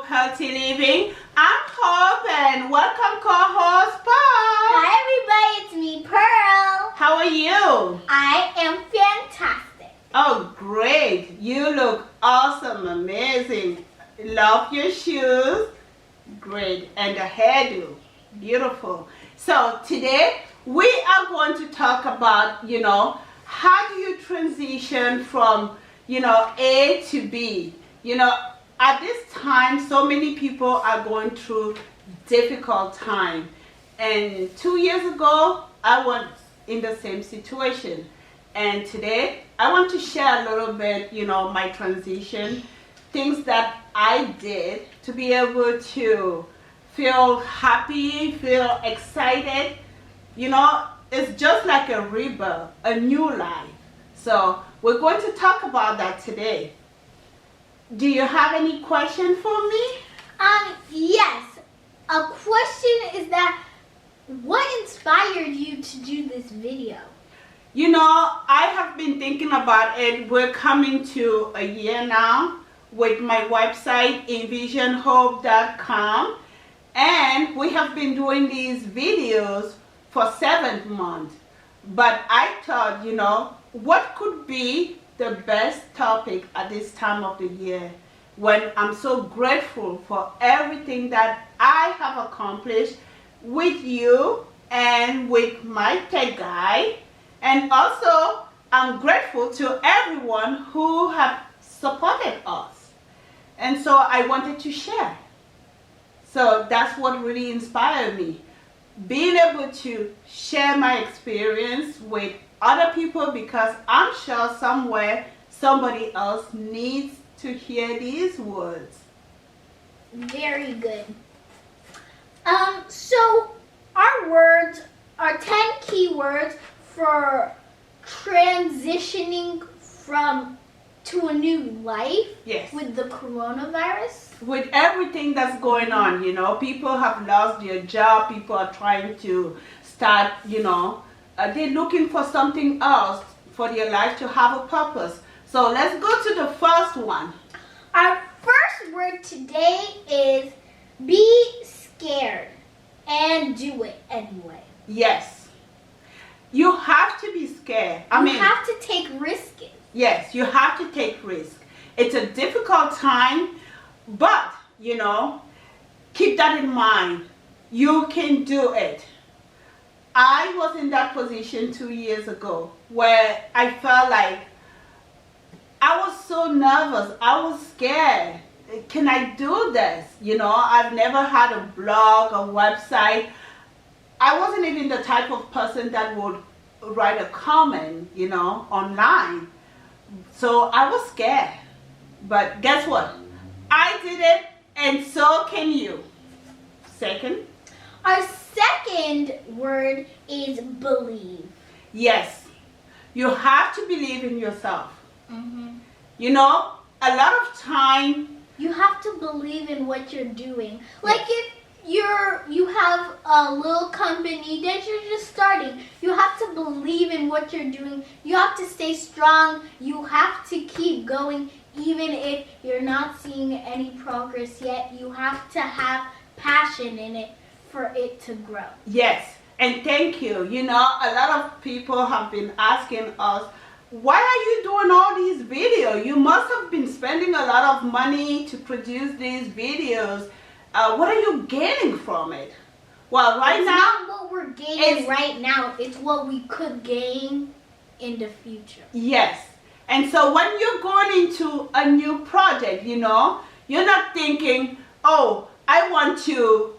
Healthy Living. I'm Hope and welcome co-host Paul. Hi everybody, it's me Pearl. How are you? I am fantastic. Oh great, you look awesome, amazing. Love your shoes. Great, and the hairdo, beautiful. So today we are going to talk about, how do you transition from, A to B. At this time, so many people are going through difficult time. And 2 years ago, I was in the same situation. And today, I want to share a little bit, my transition, things that I did to be able to feel happy, feel excited. It's just like a rebirth, a new life. So we're going to talk about that today. Do you have any question for me? Yes. A question is that what inspired you to do this video? I have been thinking about it. We're coming to a year now with my website, envisionhope.com. And we have been doing these videos for 7 months. But I thought, what could be the best topic at this time of the year when I'm so grateful for everything that I have accomplished with you and with my tech guy. And also, I'm grateful to everyone who have supported us. And so I wanted to share. So that's what really inspired me. Being able to share my experience with other people, because I'm sure somewhere somebody else needs to hear these words. Very good. So our words are 10 keywords for transitioning to a new life. Yes. With the coronavirus. With everything that's going on, people have lost their job, people are trying to start, they're looking for something else for their life to have a purpose. So let's go to the first one. Our first word today is be scared and do it anyway. Yes. You have to be scared. You have to take risks. Yes, you have to take risks. It's a difficult time, but, keep that in mind. You can do it. I was in that position 2 years ago where I felt like I was so nervous. I was scared. Can I do this? I've never had a blog, a website. I wasn't even the type of person that would write a comment, online. So I was scared. But guess what? I did it, and so can you. Second. Our second word is believe. Yes. You have to believe in yourself. Mm-hmm. A lot of time. You have to believe in what you're doing. Like if you have a little company that you're just starting, you have to believe in what you're doing. You have to stay strong. You have to keep going even if you're not seeing any progress yet. You have to have passion in it for it to grow. Yes, and thank you. A lot of people have been asking us, why are you doing all these videos? You must have been spending a lot of money to produce these videos. What are you gaining from it? Well, right now, it's not what we're gaining right now. It's what we could gain in the future. Yes. And so when you're going into a new project, you're not thinking, oh, I want to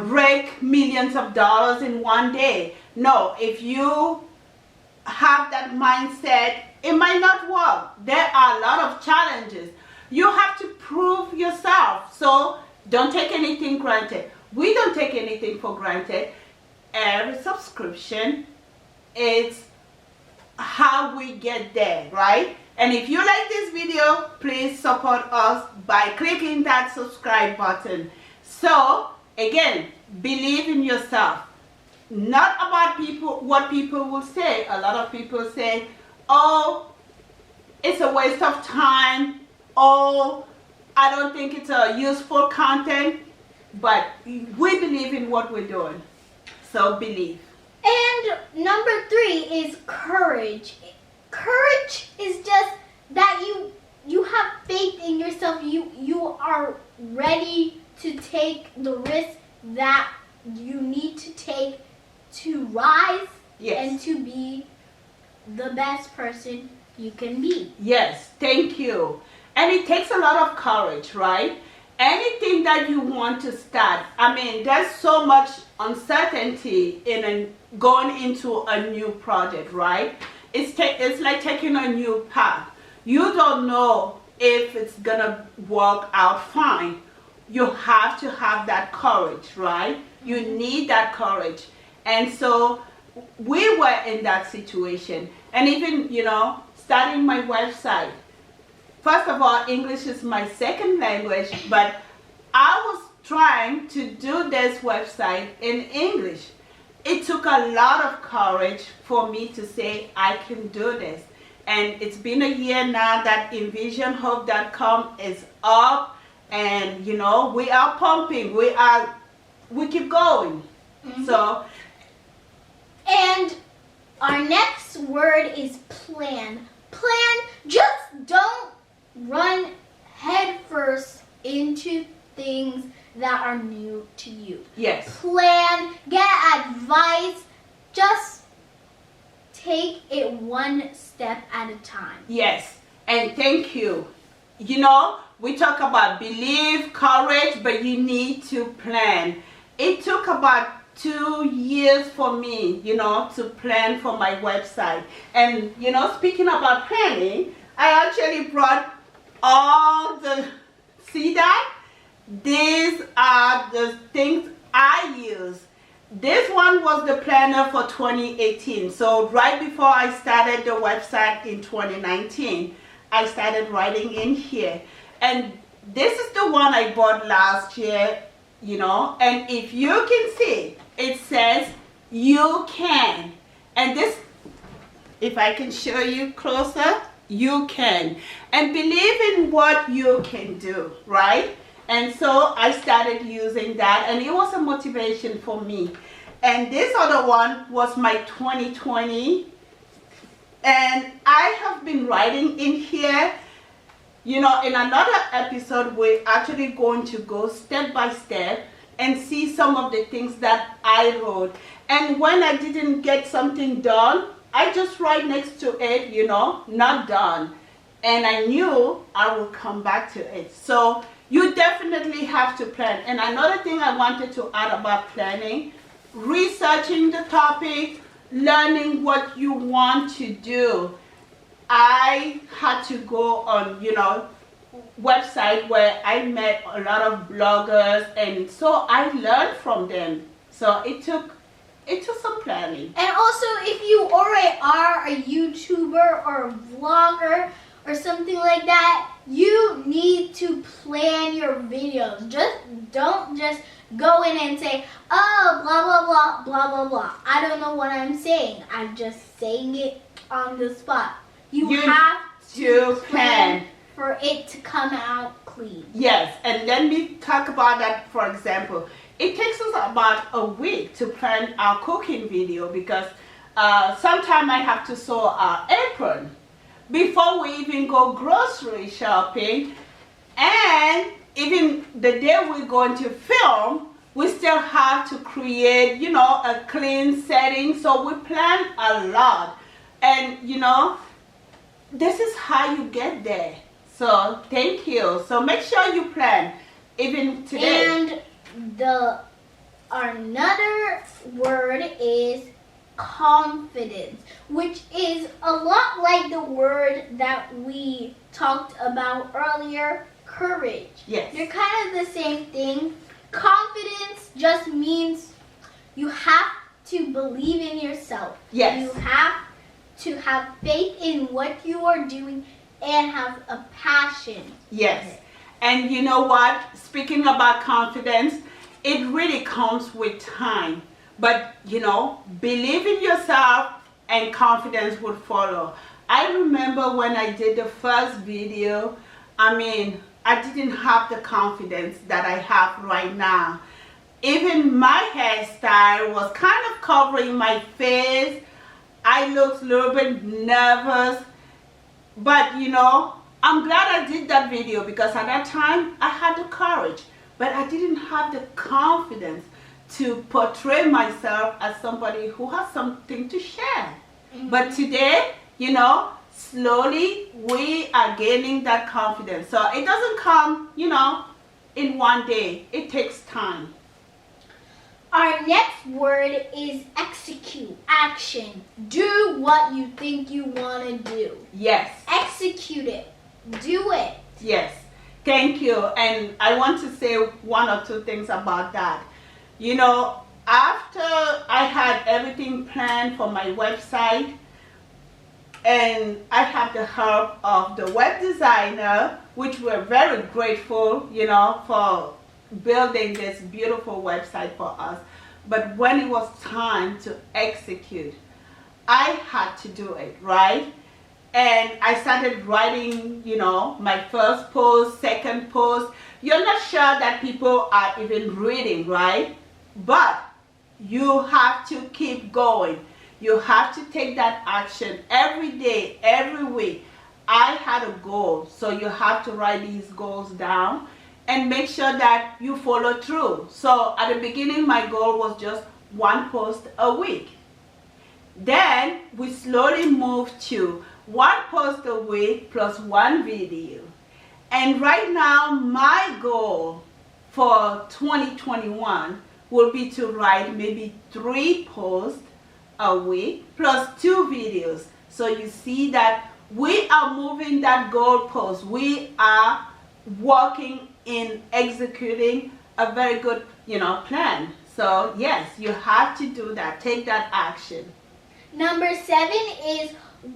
rake millions of dollars in one day. No, if you have that mindset, it might not work. There are a lot of challenges. You have to prove yourself. So don't take anything granted. We don't take anything for granted. Every subscription is how we get there, right? And if you like this video, please support us by clicking that subscribe button. So again, believe in yourself. Not about what people will say. A lot of people say, oh, it's a waste of time. Oh, I don't think it's a useful content, but we believe in what we're doing. So believe. And number 3 is courage. Courage is just that you have faith in yourself. You are ready to take the risk that you need to take to rise and to be the best person you can be. Yes, thank you. And it takes a lot of courage, right? Anything that you want to start, I mean, there's so much uncertainty in going into a new project, right? It's like taking a new path. You don't know if it's gonna work out fine. You have to have that courage, right? You need that courage. And so we were in that situation. And even, starting my website. First of all, English is my second language, but I was trying to do this website in English. It took a lot of courage for me to say I can do this. And it's been a year now that envisionhope.com is up, and we are pumping. We keep going. Mm-hmm. So, and our next word is plan. Plan. Just don't run headfirst into things that are new to you. yes. Plan, get advice, just take it one step at a time. Yes, and thank you. We talk about belief, courage, but you need to plan. It took about 2 years for me, to plan for my website. And, speaking about planning, I actually brought all see that? These are the things I use. This one was the planner for 2018. So right before I started the website in 2019, I started writing in here. And this is the one I bought last year, and if you can see, it says you can. And this, if I can show you closer, you can. And believe in what you can do, right? And so I started using that, and it was a motivation for me. And this other one was my 2020. And I have been writing in here. In another episode, we're actually going to go step by step and see some of the things that I wrote. And when I didn't get something done, I just write next to it, not done. And I knew I would come back to it. So you definitely have to plan. And another thing I wanted to add about planning, researching the topic, learning what you want to do. I had to go on, website where I met a lot of bloggers, and so I learned from them. So it took some planning. And also, if you already are a YouTuber or a vlogger or something like that, you need to plan your videos. Don't just go in and say, oh, blah, blah, blah, blah, blah, blah. I don't know what I'm saying. I'm just saying it on the spot. You have to plan for it to come out clean. Yes, and let me talk about that. For example, it takes us about a week to plan our cooking video, because sometimes I have to sew our apron before we even go grocery shopping, and even the day we're going to film, we still have to create, a clean setting. So we plan a lot, and this is how you get there. So thank you. So make sure you plan, even today. And another word is confidence, which is a lot like the word that we talked about earlier, courage. Yes. They're kind of the same thing. Confidence just means you have to believe in yourself. Yes. You have to have faith in what you are doing and have a passion. Yes. And you know what? Speaking about confidence, it really comes with time. But, believe in yourself and confidence would follow. I remember when I did the first video, I didn't have the confidence that I have right now. Even my hairstyle was kind of covering my face. I looked a little bit nervous. But you know, I'm glad I did that video because at that time I had the courage. But I didn't have the confidence to portray myself as somebody who has something to share. But today, you know, slowly we are gaining that confidence. So it doesn't come, you know, in one day. It takes time. Our next word is execute, action. Do what you think you want to do. Yes. Execute it. Do it. Yes. Thank you. And I want to say one or two things about that. You know, after I had everything planned for my website, and I have the help of the web designer, which we're very grateful, you know, for building this beautiful website for us. But when it was time to execute, I had to do it, right? And I started writing, you know, my first post, second post. You're not sure that people are even reading, right? But you have to keep going. You have to take that action every day, every week. I had a goal, so you have to write these goals down and make sure that you follow through. So at the beginning, my goal was just one post a week. Then we slowly moved to one post a week plus one video. And right now, my goal for 2021 will be to write maybe 3 posts a week plus 2 videos. So you see that we are moving that goalpost. We are working in executing a very good, you know, plan. So yes, you have to do that. Take that action. Number 7 is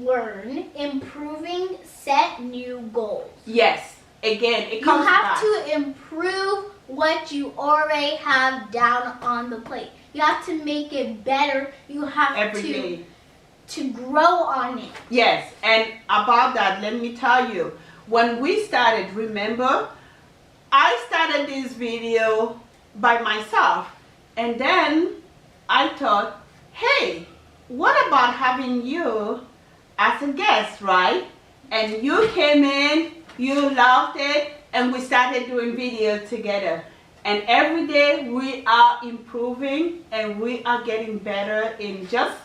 learn, improving, set new goals. Yes. Again, it You comes have back. to improve what you already have down on the plate. You have to make it better. You have Every day. to grow on it. Yes, and about that, let me tell you, when we started, remember, I started this video by myself, and then I thought, hey, what about having you as a guest, right? And you came in, you loved it, and we started doing videos together. And every day we are improving and we are getting better in just,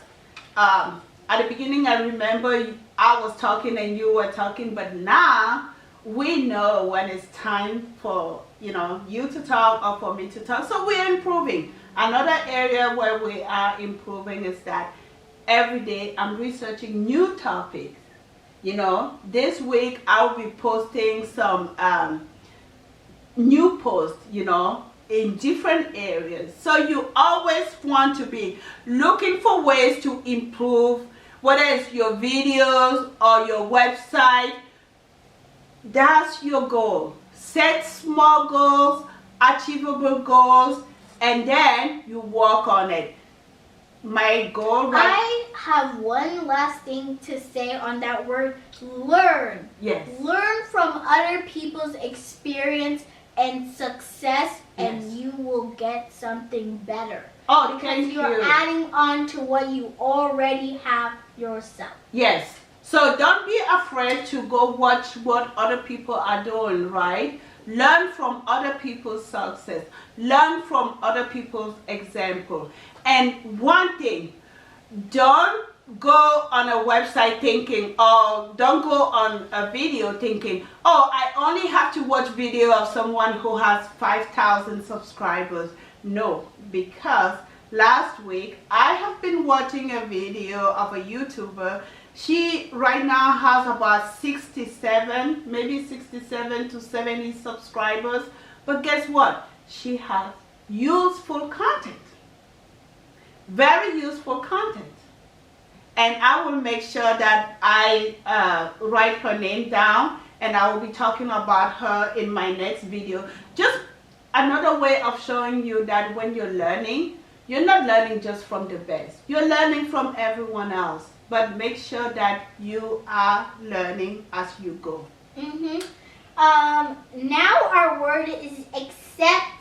at the beginning I remember I was talking and you were talking, but now we know when it's time for, you know, you to talk or for me to talk. So we are improving. Another area where we are improving is that every day I'm researching new topics. You know, this week I'll be posting some new posts, you know, in different areas. So you always want to be looking for ways to improve, whether it's your videos or your website. That's your goal. Set small goals, achievable goals, and then you work on it. My goal right I have one last thing to say on that word, learn. Yes. Learn from other people's experience and success, and Yes. you will get something better. Oh, Because thank you're you. adding on to what you already have yourself. Yes. So don't be afraid to go watch what other people are doing, right? Learn from other people's success. Learn from other people's example. And one thing, don't go on a website thinking, or don't go on a video thinking, oh, I only have to watch video of someone who has 5,000 subscribers. No, because last week I have been watching a video of a YouTuber. She right now has about 67, maybe 67 to 70 subscribers. But guess what? She has useful content. Very useful content. And I will make sure that I write her name down, and I will be talking about her in my next video. Just another way of showing you that when you're learning, you're not learning just from the best. You're learning from everyone else. But make sure that you are learning as you go. Now our word is accept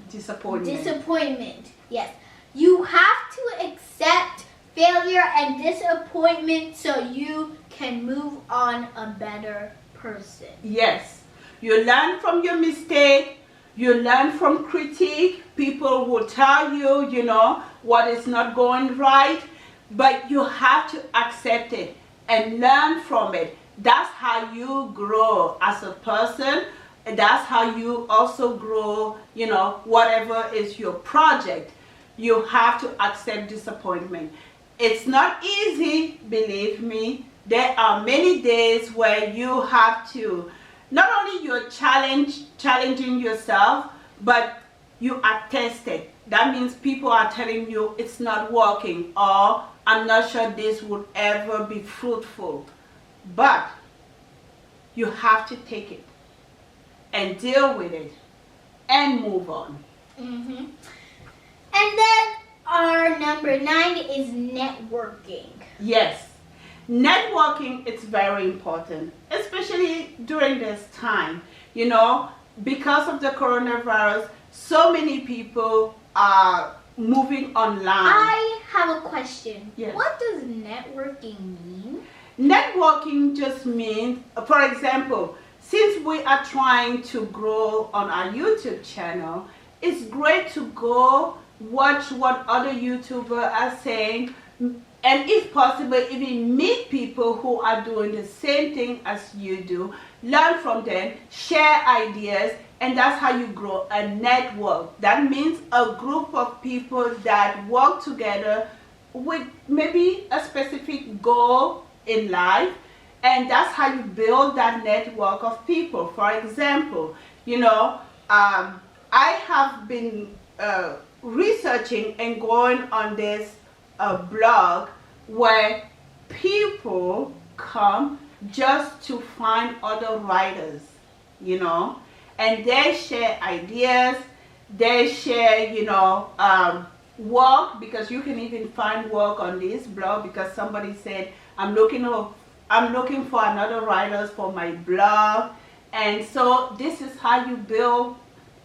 Disappointment. Yes. You have to accept failure and disappointment so you can move on a better person. Yes. You learn from your mistake. You learn from critique. People will tell you, what is not going right. But you have to accept it and learn from it. That's how you grow as a person. That's how you also grow, whatever is your project. You have to accept disappointment. It's not easy, believe me. There are many days where you have to, not only you're challenging yourself, but you are tested. That means people are telling you it's not working, or I'm not sure this would ever be fruitful. But you have to take it and deal with it and move on. Mm-hmm. And then our number 9 is networking. Yes, networking is very important, especially during this time. Because of the coronavirus, so many people are moving online. I have a question. Yes. What does networking mean? Networking just means, for example, since we are trying to grow on our YouTube channel, it's great to go watch what other YouTubers are saying, and if possible, even meet people who are doing the same thing as you do, learn from them, share ideas, and that's how you grow a network. That means a group of people that work together with maybe a specific goal in life, and that's how you build that network of people. For example, I have been researching and going on this blog where people come just to find other writers, and they share ideas, they share, work, because you can even find work on this blog because somebody said, I'm looking for another writers for my blog. And so this is how you build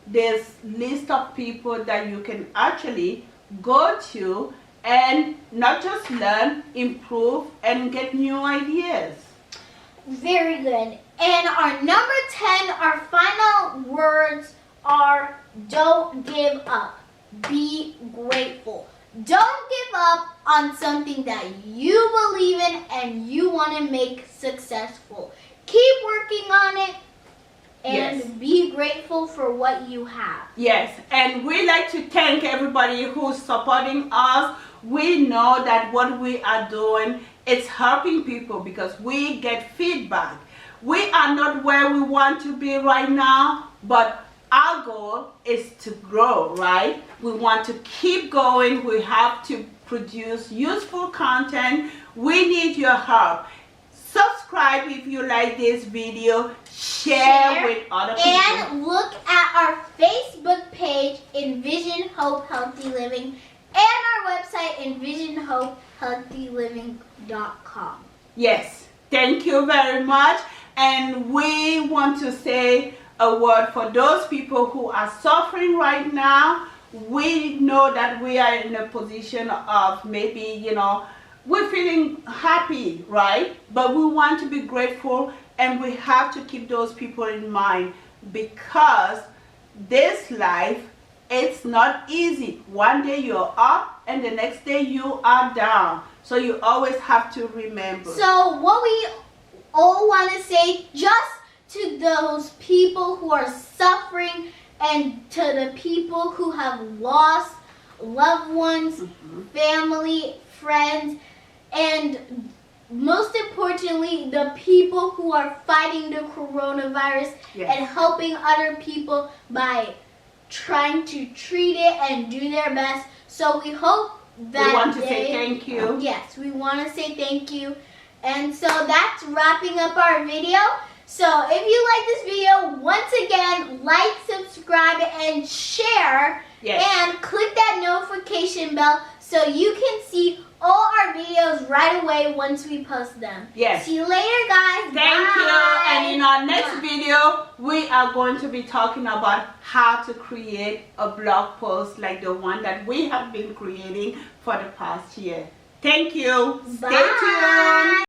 this list of people that you can actually go to and not just learn, improve, and get new ideas. Very good. And our number 10, our final words are don't give up. Be grateful. Don't give up on something that you believe in and you want to make successful. Keep working on it and Yes. be grateful for what you have. Yes, and we like to thank everybody who's supporting us. We know that what we are doing, it's helping people because we get feedback. We are not where we want to be right now, but our goal is to grow, right? We want to keep going. We have to produce useful content. We need your help. Subscribe if you like this video. Share with other people. And look at our Facebook page, Envision Hope Healthy Living, and our website, envisionhopehealthyliving.com. Yes, thank you very much. And we want to say a word for those people who are suffering right now. We know that we are in a position of maybe, we're feeling happy, right? But we want to be grateful, and we have to keep those people in mind because this life, it's not easy. One day you're up and the next day you are down. So you always have to remember. So what we all want to say just to those people who are suffering and to the people who have lost loved ones, family, friends, and most importantly, the people who are fighting the coronavirus and helping other people by trying to treat it and do their best. So we hope that we want to say thank you. Yes, we want to say thank you. And so that's wrapping up our video. So if you like this video, once again, like, subscribe, and share. Yes. And click that notification bell so you can see all our videos right away once we post them. Yes. See you later, guys. Thank Bye. you. And in our next Bye. video, we are going to be talking about how to create a blog post like the one that we have been creating for the past year. Thank you. Stay Bye. tuned.